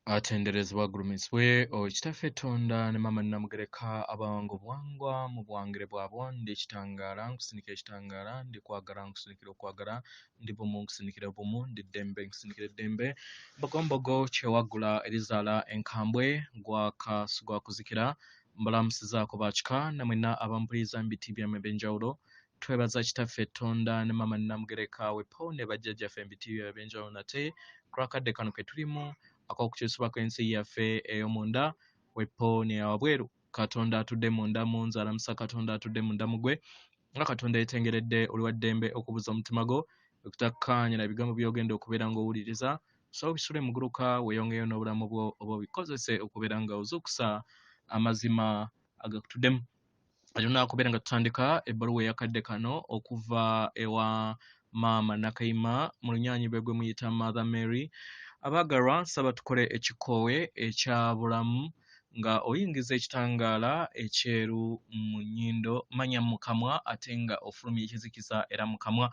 atenderezebwa gulumisibwe Ekitaffe Katonda ne Maama Namugereka abango bwangwa mu bwangere bwabwo ndi Ekitangala nkusinikira Ekitangala ndi kwagala nkusinikira okwagala ndi bumu nkusinikira bumu ndi ddembe nkusinikira eddembe mbogombogo kyewagula erizaala enkambwe gwa kuzikira mbalamusizaako bakika namwena abampuliriza mu biti byammwe eb'enjawulo twebaza Ekitaffe Katonda ne Maama Namugereka wepo ne bajjajjaffe mu biti byabwe eb'enjawulo nate kulwakadde kano ke tulimu akokukyusibwa kw'ensi yaffe ey'omunda wepo ne wabweru Katonda atudde munda mu nze alamusa Katonda atudde munda mu gwe nga Katonda yetengeredde oli wa ddembe okubuza omutima gwo okutakkaanyira ebigambo by'ogenda okubeera ng'owuliriza so bisule muguluka weeyongeyo n'obulamu bwo oba obikozese okubeera nga ozuukusa amazima agakutuddemu alina okubeera nga tutandika ebbaluwa eyakadde kano okuva ewa Maama Nakayima mu lunyanyibwe gwe muyita Mother Mary abagalwa nsaba tukole ekikoowe ekya bulamu nga oyingiza ekitangaala ekyeru mu nnyindo manya mu kamwa ate nga ofulumya ekizikiza era mu kamwa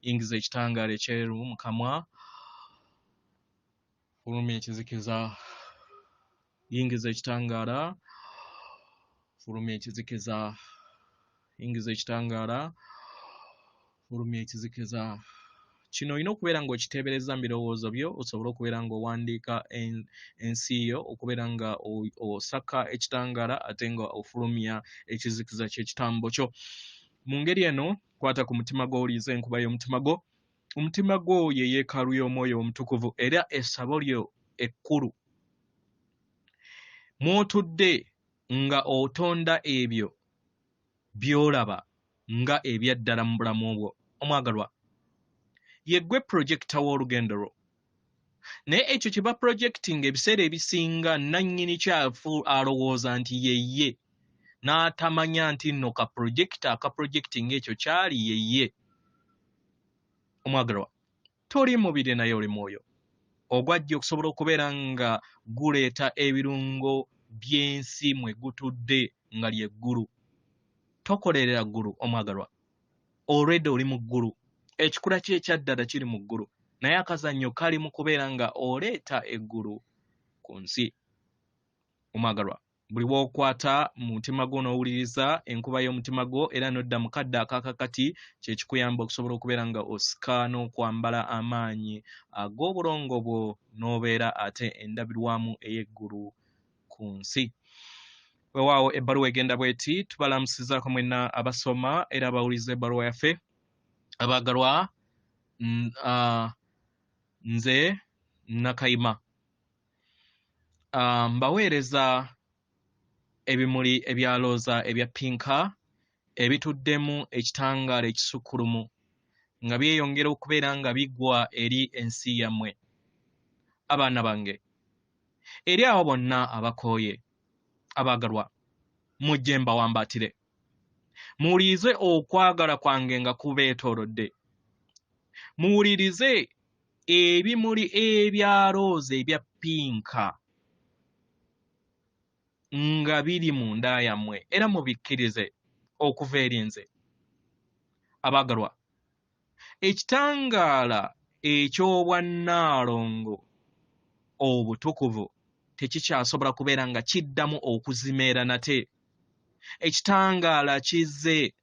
yingiza ekitangaala ekyeru mu kamwa fulumya ekizikiza yingiza ekitangaala fulumya ekizikiza yingiza ekitangaala fulumya ekizikiza kino olina okubeera ng'okiteebereza mu birowoozo byo osobole okubeera ng'owandiika ensi yo okubeera nga osaka ekitangaala ate nga ofulumya ekizikiza ky'ekitambo kyo mu ngeri eno kwata ku mutima gwo owuliriza enkuba y'omutima gwo ye yeekaalu y'omwoyo omutukuvu era essabo lyo ekkulu mw'otudde nga otonda ebyo by'olaba nga ebyaddala mu bulamu bwo omwagalwa yeggwe projekita w'olugendo lwo naye ekyo kye baprojecting ebiseera ebisinga nannyini kyafu alowooza nti yeye n'atamanya nti nno akaprojecting ekyo kyali yeye omwagalwa toli mubiri naye oli mwoyo ogwajja okusobola okubeera nga guleeta ebirungo by'ensi mwe gutudde nga lyeggulu tokolerera ggulu omwagalwa already oli mu ggulu ekikula kye ekyaddala kiri mu ggulu naye akazannyo kali mu kubeera nga oleeta eggulu ku nsi omwagalwa buli bw'okwata mu mutima gwo n'owuliriza enkuba y'omutima gwo era n'odda mu kadde akakakati kye kikuyamba okusobola okubeera nga osika n'okwambala amaanyi ag'obulongo bwo n'obeera ate endabirwamu ey'eggulu ku nsi weewaawo ebbaluwa egenda bweti tubalamusizaako mwenna abasoma era abawuliza ebbaluwa yaffe abagalwa nze Nakayima mbaweereza ebimuli ebyalooza ebya pinka ebituddemu ekitangaala ekisukkulumu nga byeyongera okubeera nga bigwa eri ensi yammwe abaana bange eri abo bonna abakooye abagalwa mujje mbawambaatire muwulirize okwagala kwange nga kubeetoolodde muwulirize ebimuli ebyalooza ebya pinka nga biri mu nda yammwe era mubikkirize okuva eri nze abagalwa ekitangaala eky'obwannaalongo obutukuvu tekikyasobola kubeera nga kiddamu okuzimeera nate ekitangaala kizze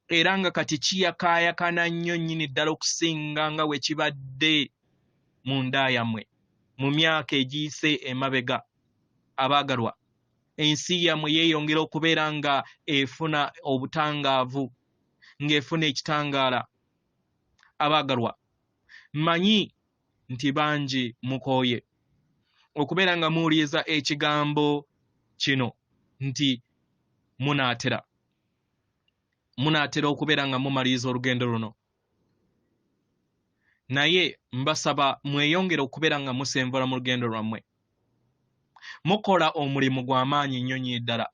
era nga kati kiyakaayakana nnyo nnyini ddala okusinga nga bwe kibadde mu nda yammwe mu myaka egiyise emabega abaagalwa ensi yammwe yeeyongera okubeera nga efuna obutangaavu ng'efuna ekitangaala abaagalwa mmanyi nti bangi mukooye okubeera nga muwuliriza ekigambo kino nti munaatera okubeera nga mumaliriza olugendo luno naye mbasaba mweyongere okubeera nga musenvula mu lugendo lwammwe mukola omulimu gw'amaanyi nnyo nnyini ddala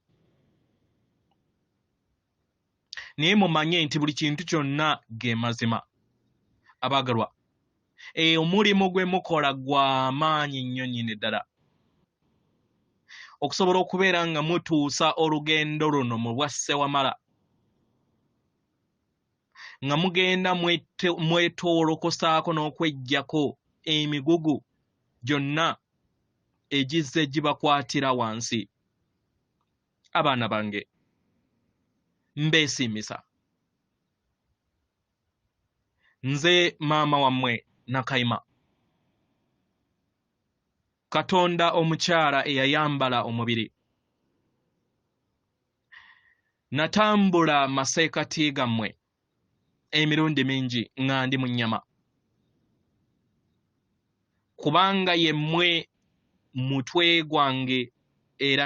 naye mumanye nti buli kintu kyonna ge mazima abaagalwa omulimu gwe mukola gw'amaanyi nnyo nnyini ddala okusobola okubeera nga mutuusa olugendo luno mu bwasse wamala nga mugenda mwetoolokosaako n'okweggyako emigugu gyonna egize gibakwatira wansi abaana bange mbeesiimisa nze maama wammwe Nakayima Katonda omukyala eyayambala omubiri natambula maseekati gammwe emirundi mingi nga ndi mu nnyama kubanga yemmwe mutwe gwange era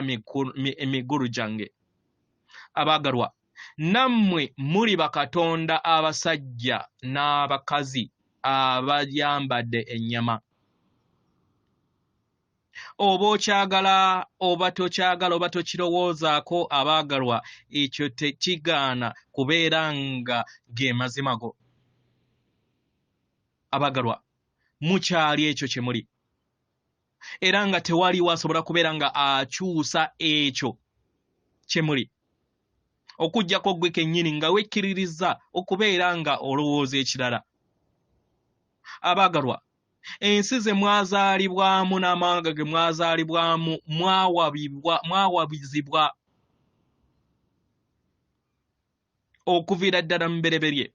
emigulu gyange abaagalwa nammwe muri bakatonda abasajja n'abakazi abayambadde ennyama oba okyagala oba tokyagala oba tokirowoozaako abaagalwa ekyo tekigaana kubeera nga ge mazima go abaagalwa mukyali ekyo kye muli era nga tewaliwo asobola kubeera nga akyusa ekyo kye muli okuggyako ggwe kennyini nga wekkiririza okubeera nga olowooza ekirala abaagalwa ensi ze mwazaalibwamu n'amawanga ge mwazaalibwamu mwawabizibwa okuviira ddala mu bereberye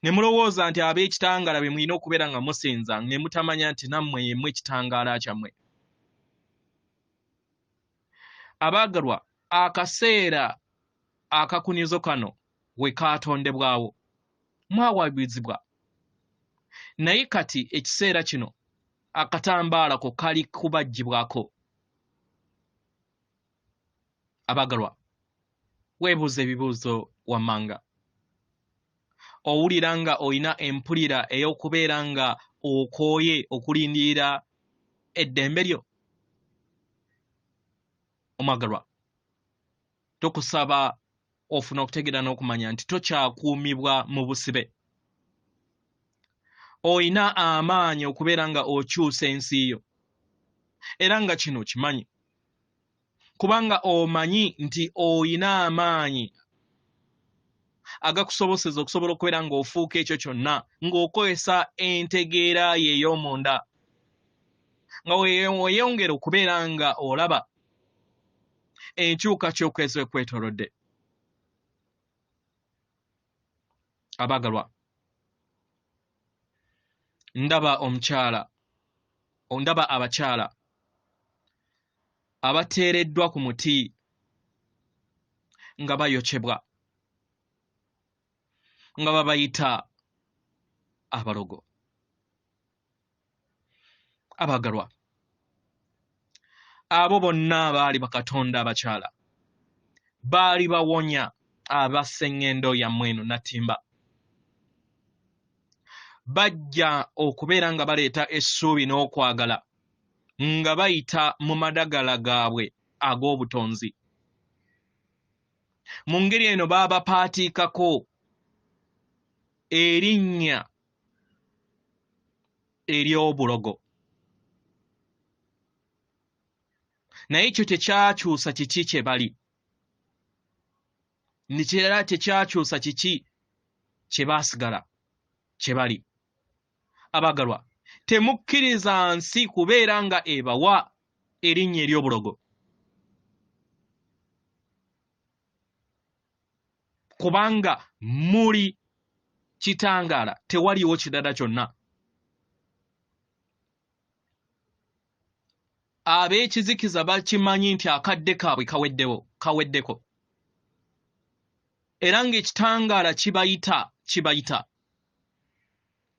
ne mulowooza nti ab'ekitangala be mulina okubeera nga musinza ne mutamanya nti nammwe yemmwe ekitangaala kyammwe abaagalwa akaseera akakunizo kano we kaatondebwawo mwawabizibwa naye kati ekiseera kino akatambaala ko kali kubaggyibwako abaagalwa weebuuza ebibuuzo wammanga owulira nga olina empulira ey'okubeera nga okooye okulindirira eddembe lyo omwagalwa tukusaba ofuna okutegeera n'okumanya nti tokyakuumibwa mu busibe olina amaanyi okubeera nga okyusa ensi yo era nga kino kimanyi kubanga omanyi nti olina amaanyi agakusoboseza okusobola okubeera nga ofuuka ekyo kyonna ng'okozesa entegeera ye ey'omunda nga weeyongera okubeera nga olaba enkyukakyuka ezekwetoolodde abaagalwa ndaba abakyala abateereddwa ku muti nga bayokyebwa nga babayita abalogo abaagalwa abo bonna baali bakatonda abakyala baali bawonya abasseŋŋendo yammwe eno natimba bajja okubeera nga baleeta essuubi n'okwagala nga bayita mu madagala gaabwe ag'obutonzi mu ngeri eno baabapaatiikako erinnya ery'obulogo naye ekyo tekyakyusa kiki kye bali nekirala tekyakyusa kiki kye baasigala kye bali abaagalwa temukkiriza nsi kubeera nga ebawa erinnya ery'obulogo kubanga muli kitangaala tewaliwo kirala kyonna ab'ekizikiza bakimanyi nti akadde kaabwe kaweddeko era ng'ekitangaala kibayita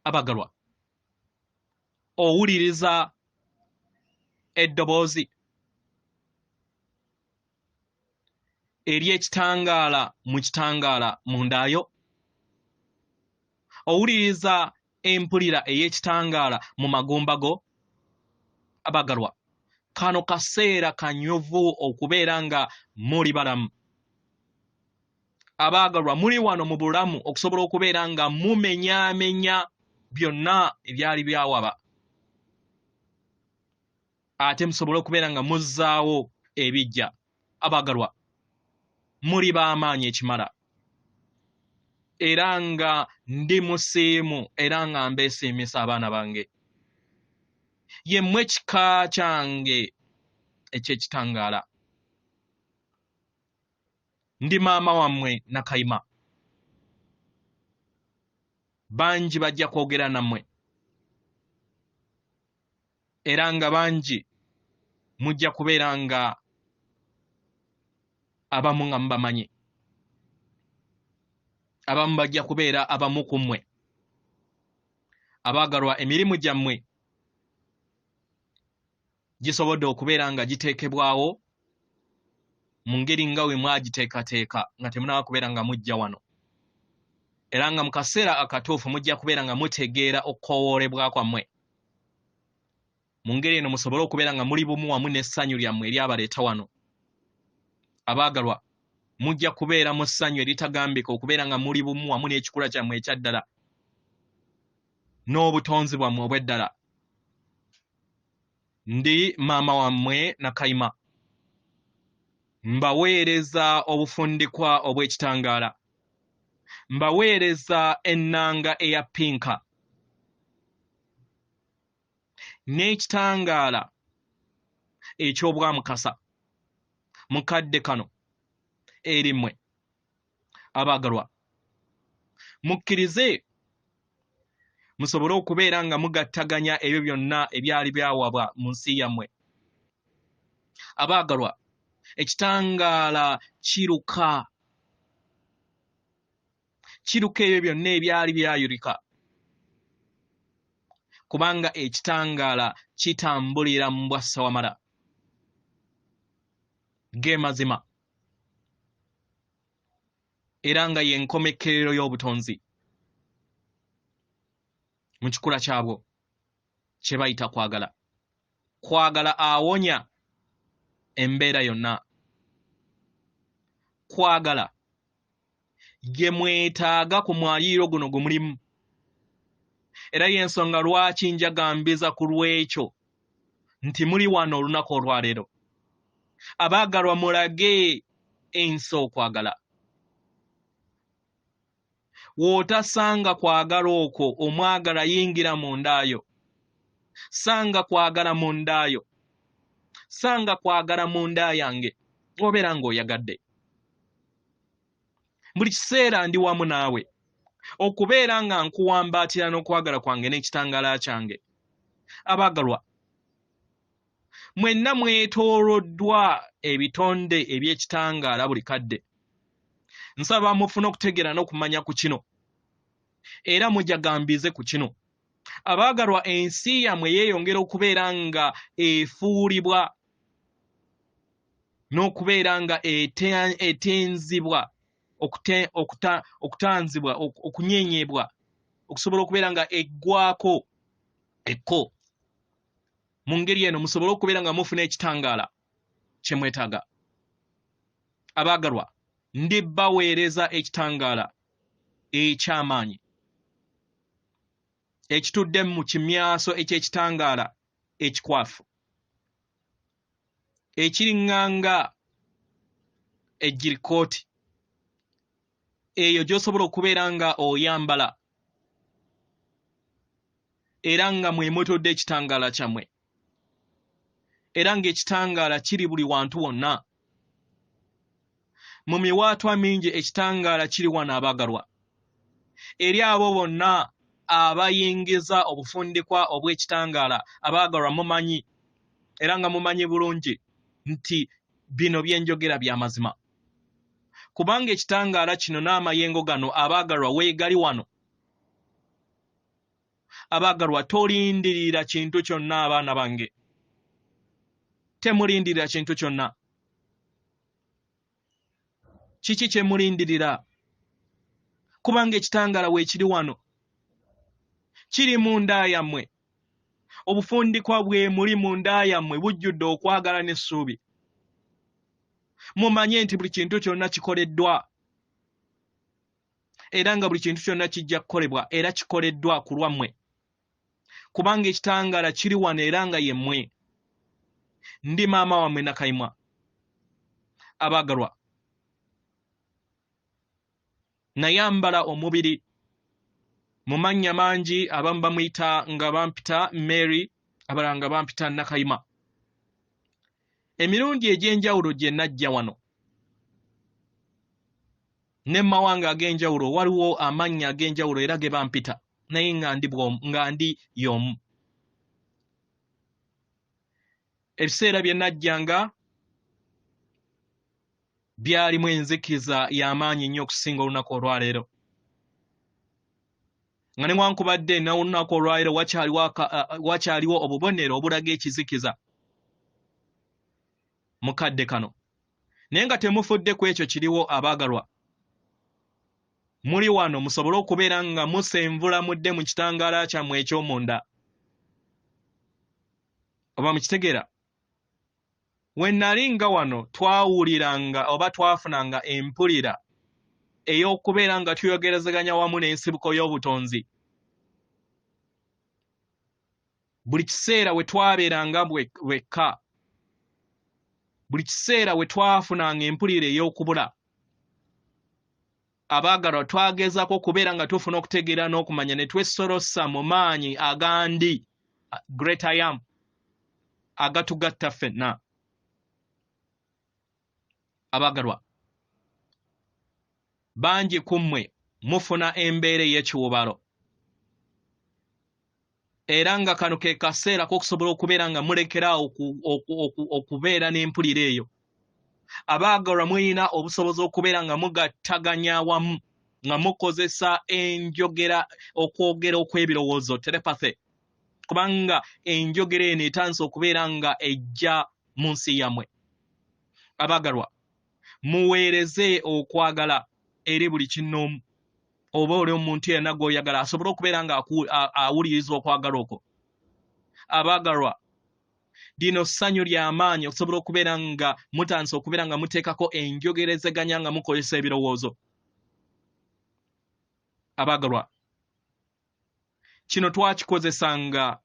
abaagalwa owuliriza eddoboozi ery'ekitangaala mu kitangaala mundaayo owuliriza empulira ey'ekitangaala mu magumba go abaagalwa kano kaseera kanyuvu okubeera nga muli balamu abaagalwa muli wano mu bulamu okusobola okubeera nga mumenyaamenya byonna ebyali byawaba ate musobole okubeera nga muzzaawo ebijja abaagalwa muli b'amaanyi ekimala era nga ndi musiimu era nga mbeesiimisa abaana bange ye mmwe kika kyange eky'Ekitangala. Ndi maama wammwe Nakayima. Bangi bajja kwogera nammwe. Era nga bangi mujja kubeera nga abamu nga mubamanyi. Abamu bajja kubeera abamu ku mmwe. Abaagalwa emirimu gyammwe gisobodde okubeera nga giteekebwawo mu ngeri nga we mwagiteekateeka nga temunaba kubeera nga mujja wano. Era nga mu kaseera akatuufu mujja kubeera nga mutegeera okukoowoolebwa kwammwe. Mu ngeri eno musobole okubeera nga muli bumu wamu n'essanyu lyammwe eryabaleeta wano. Abaagalwa mujja kubeera mu ssanyu eritagambika okubeera nga muli bumu wamu n'ekikula kyammwe ekyaddala n'obutonzi bwammwe obw'eddala. Ndi maama wammwe Nakayima. Mbaweereza obufundikwa obw'Ekitangala. Mbaweereza ennanga eya pinka. N'Ekitangala eky'Obwamukasa. Mukadde kano eri mmwe. Abaagalwa mukkirize musobole okubeera nga mugattaganya ebyo byonna ebyali byawabwa mu nsi yammwe. Abaagalwa Ekitangala kiruka. Kiruka ebyo byonna ebyali byayulika. Kubanga Ekitangala kitambulira mu bwassawamala. Ge mazima. Era nga y'enkomekerero y'obutonzi. Mu kikula kyabwo kye bayita kwagala. Kwagala awonya embeera yonna. Kwagala ye mwetaaga ku mwaliiro guno gwe mulimu. Era y'ensonga lwaki njagambiza ku lw'ekyo nti muli wano olunaku olwaleero. Abaagalwa mulage ensi okwagala. Wootasanga kwagala okwo omwagala yingira mundaayo. Sanga kwagala mundaayo. Sanga kwagala munda yange. Obeera ng'oyagadde. Buli kiseera ndi wamu naawe. Okubeera nga nkuwambaatira n'okwagala kwange n'Ekitangala kyange. Abaagalwa mwenna mwetooloddwa ebitonde eby'Ekitangala buli kadde. Nsaba mufune okutegeera n'okumanya ku kino. Era mujagambize ku kino. Abaagalwa ensi yammwe yeeyongera okubeera nga efuulibwa n'okubeera nga etenzibwa, okutanzibwa, okunyenyebwa, okusobola okubeera nga eggwako ekko. Mu ngeri eno musobole okubeera nga mufuna Ekitangala kye mwetaaga. Abaagalwa ndibbaweereza Ekitangala eky'amaanyi. Ekitudde mu kimyaso eky'Ekitangala ekikwafu. Ekiriŋŋanga ejjirikooti. Eyo gy'osobola okubeera nga oyambala. Era nga mwe mwetodde Ekitangala kyammwe. Era ng'Ekitangala kiri buli wantu wonna. Mu miwaatwa mingi Ekitangala kiri wano abaagalwa. Eri abo bonna abayingiza obufundikwa obw'Ekitangala, abaagalwa mumanyi. Era nga mumanyi bulungi nti bino bye njogera bya mazima. Kubanga Ekitangala kino n'amayengo gano abaagalwa weegali wano. Abaagalwa tolindirira kintu kyonna abaana bange. Temulindirira kintu kyonna. Kiki kye mulindirira? Kubanga Ekitangala weekiri wano. Kiri munda yammwe. Obufundikwa bwe muri munda yammwe bujjudde okwagala n'essuubi. Mumanye nti buli kintu kyonna kikoleddwa. Era nga buli kintu kyonna kijja kukolebwa era kikoleddwa ku lwammwe. Kubanga Ekitangala kiri wano era nga ye mmwe. Ndi maama wammwe Nakayima. Abaagalwa nayambala omubiri mu mannya mangi. Abamu bamuyita nga bampita Mary, abalala nga bampita Nakayima. Emirundi egy'enjawulo gye najja wano ne mawanga ag'enjawulo waliwo amannya ag'enjawulo era ge bampita naye nga ndi y'omu. Ebiseera bye najjanga byalimu enzikiza y'amaanyi nnyo okusinga olunaku olwaleero. Nga newankubadde n'olunaku olwaleero wakyaliwo obubonero obulaga ekizikiza mu kadde kano. Naye nga temufudde ku ekyo kiriwo abaagalwa. Muli wano musobole okubeera nga musenvula mudde mu kitangaala kyammwe eky'omunda. Oba mukitegeera? Bwe nali nga wano twawuliranga oba twafunanga empulira ey'okubeera nga tuyogerezeganya wamu n'ensibuko y'obutonzi. Buli kiseera we twabeeranga wekka, buli kiseera we twafunanga empulira ey'okubula, abaagalwa twagezaako okubeera nga tufuna okutegeera n'okumanya ne twesolossa mu maanyi agandi Great I Am agatugatta ffenna. Abaagalwa, bangi ku mmwe mufuna embeera ey'ekiwubalo. Era nga kano ke kaseera k'okusobola okubeera nga mulekeraawo okubeera n'empulira eyo. Abaagalwa mulina obusobozi okubeera nga mugattaganya awamu nga mukozesa enjogera okwogera okw'ebirowoozo telepathy. Kubanga enjogera eno etandise okubeera nga ejja mu nsi yammwe. Abaagalwa, muweereze okwagala eri buli kinnoomu oba oli omuntu yenna gw'oyagala asobole okubeera nga awuliriza okwagala okwo. Abaagalwa, lino ssanyu ly'amaanyi okusobola okubeera nga mutandise okubeera nga muteekako enjogerezeganya nga mukozesa ebirowoozo. Abaagalwa, kino twakikozesanga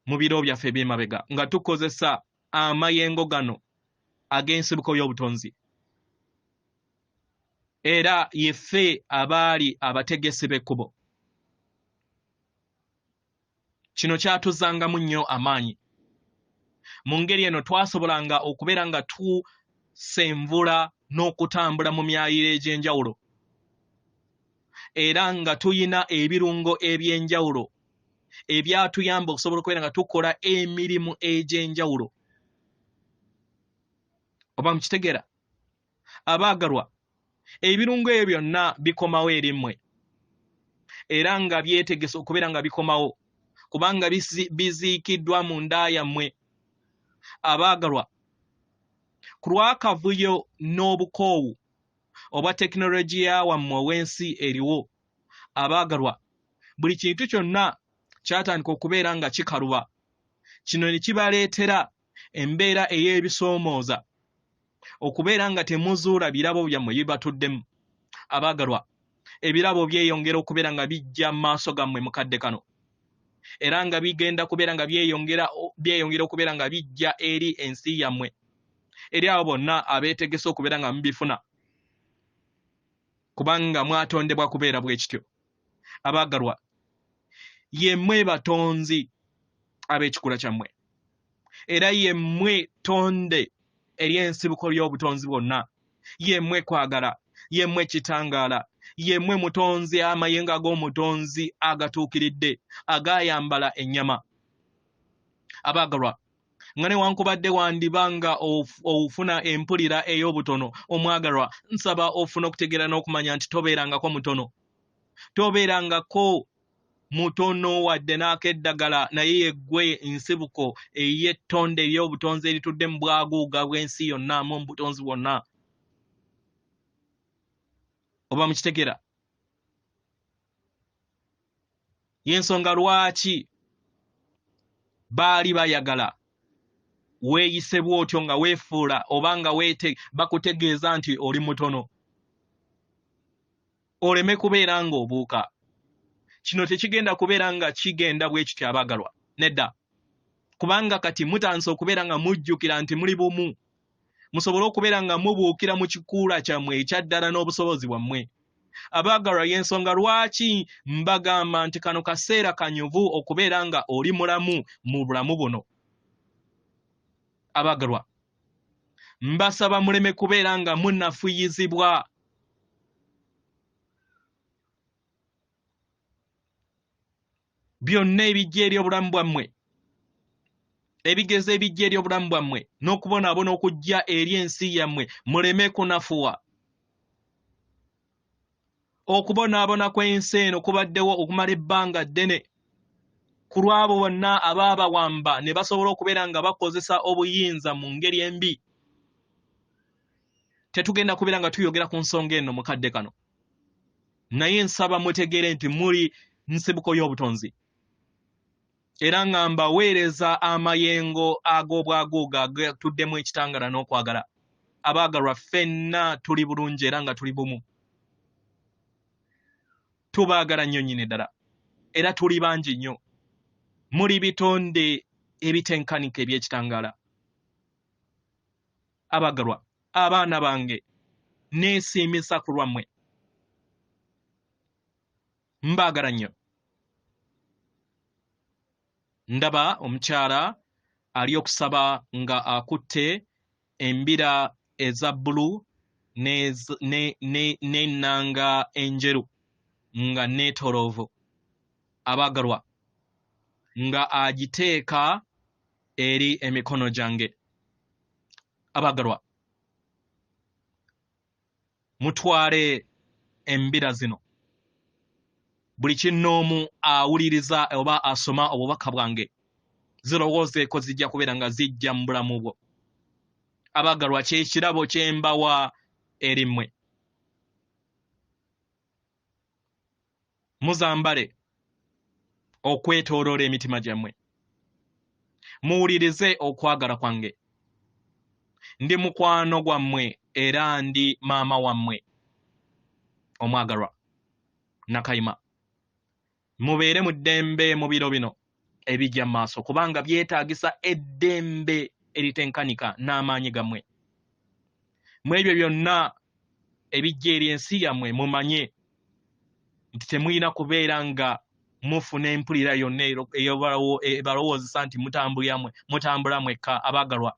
mu biro byaffe eby'emabega nga tukozesa amayengo gano ag'ensibuko y'obutonzi. Era yeffe abaali abategesi b'ekkubo. Kino kyatuzangamu nnyo amaanyi. Mu ngeri eno twasobolanga okubeera nga tusenvula n'okutambula mu myaliro egy'enjawulo. Era nga tuyina ebirungo eby'enjawulo ebyatuyamba okusobola okubeera nga tukola emirimu egy'enjawulo. Oba mukitegeera? Abaagalwa, ebirungo ebyo byonna bikomawo eri mmwe. Era nga byetegese okubeera nga bikomawo kubanga biziikiddwa mu nda yammwe. Abaagalwa, ku lw'akavuyo n'obukoowu obwa tekinologiya wammwe ow'ensi eriwo, abaagalwa, buli kintu kyonna kyatandika okubeera nga kikaluba. Kino ne kibaleetera embeera ey'ebisoomooza okubeera nga temuzuula birabo byammwe bibatuddemu. Abaagalwa, ebirabo byeyongera okubeera nga bijja mu maaso gammwe mu kadde kano. Era nga bigenda kubeera nga byeyongera okubeera nga bijja eri ensi yammwe. Eri abo bonna abeetegese okubeera nga mubifuna. Kubanga mwatondebwa kubeera bwe kityo. Abaagalwa, yemmwe batonzi ab'ekikula kyammwe. Era yemmwe tonde ery'ensibuko ly'obutonzi bwonna. Yemmwe kwagala, yemmwe kitangaala, yemmwe mutonzi amayengo ag'omutonzi agatuukiridde agayambala ennyama. Abaagalwa, nga newankubadde wandibanga ofuna empulira ey'obutono omwagalwa, nsaba ofuna okutegeera n'okumanya nti tobeerangako mutono. Tobeerangako mutono wadde n'akeddagala, naye yeggwe ensibuko ey'ettonde ery'obutonzi eritudde mu bwaguuga bw'ensi yonna mu butonzi bwonna. Oba mukitegeera? Y'ensonga lwaki baali bayagala weeyise bw'otyo nga weefuula oba nga bakutegeeza nti oli mutono, oleme kubeera ng'obuuka. Kino tekigenda kubeera nga kigenda bwe kityo abaagalwa. Nedda. Kubanga kati mutandise okubeera nga mujjukira nti muli bumu. Musobole okubeera nga mubuukira mu kikuula kyammwe ekyaddala n'obusobozi bwammwe. Abaagalwa y'ensonga lwaki mbagamba nti kano kaseera kanyuvu okubeera nga oli mulamu mu bulamu buno. Abaagalwa mbasaba muleme kubeera nga munnafuyizibwa. Byonna ebijja eri obulamu bwammwe, ebigezo ebijja eri obulamu bwammwe n'okubonaabona okujja eri ensi yammwe muleme kunafuwa. Okubonaabona kw'ensi eno kubaddewo okumala ebbanga ddene ku lw'abo bonna abaabawamba ne basobola okubeera nga bakozesa obuyinza mu ngeri embi. Tetugenda kubeera nga tuyogera ku nsonga eno mukadde kano, naye nsaba mutegeere nti muli nsibuko y'obutonzi era nga mbaweereza amayengo ag'obwaguuga agatuddemu ekitangala n'okwagala. Abaagalwa ffenna tuli bulungi era nga tuli bumu. Tubaagala nnyo nnyini ddala era tuli bangi nnyo. Muli bitonde ebitenkanika eby'ekitangala. Abaagalwa, abaana bange neesiimisa ku lwammwe. Mbaagala nnyo. Ndaba omukyala ali okusaba nga akutte embira eza bbulu n'ennanga enjeru nga neetoloovu. Abaagalwa nga agiteeka eri emikono gyange. Abaagalwa mutwale embira zino. Buli kinnoomu awuliriza oba asoma obubaka bwange zirowoozeeko zijja kubeera nga zijja mu bulamu bwo. Abaagalwa ky'ekirabo kye mbawa eri mmwe. Muzambale okwetooloola emitima gyammwe. Muwulirize okwagala kwange. Ndi mukwano gwammwe era ndi maama wammwe omwagalwa Nakayima. Mubeere mu ddembe mu biro bino ebijja mu maaso kubanga byetaagisa eddembe eritenkanika n'amaanyi gammwe. Mu ebyo byonna ebijja eri ensi yammwe mumanye nti temulina kubeera nga mufuna empulira yonna ebalowoozesa nti mutambula mwekka. Abaagalwa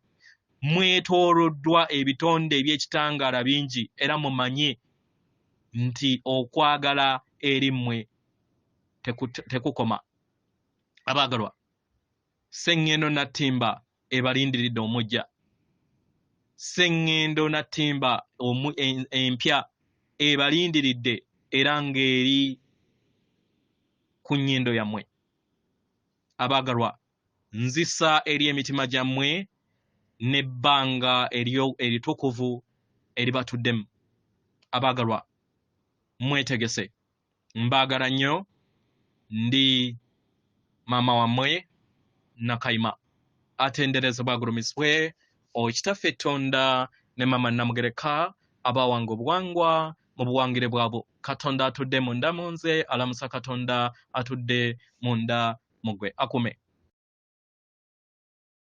mwetooloddwa ebitonde eby'ekitangaala bingi era mumanye nti okwagala eri mmwe tekukoma. Abaagalwa sseŋŋendo nattimba ebalindiridde omujja. Sseŋŋendo nattimba empya ebalindiridde era ng'eri ku nnyindo yammwe. Abaagalwa nzisa eri emitima gyammwe n'ebbanga eritukuvu eribatuddemu. Abaagalwa mwetegese. Mbaagala nnyo. Ndi maama wammwe Nakayima. Atenderezebwa agulumisibwe Okitaffe Tonda ne Maama Namugereka abawanga obuwangwa mu buwangire bwabo. Katonda atudde munda mu nze, alamusa Katonda atudde munda mu ggwe. Akume.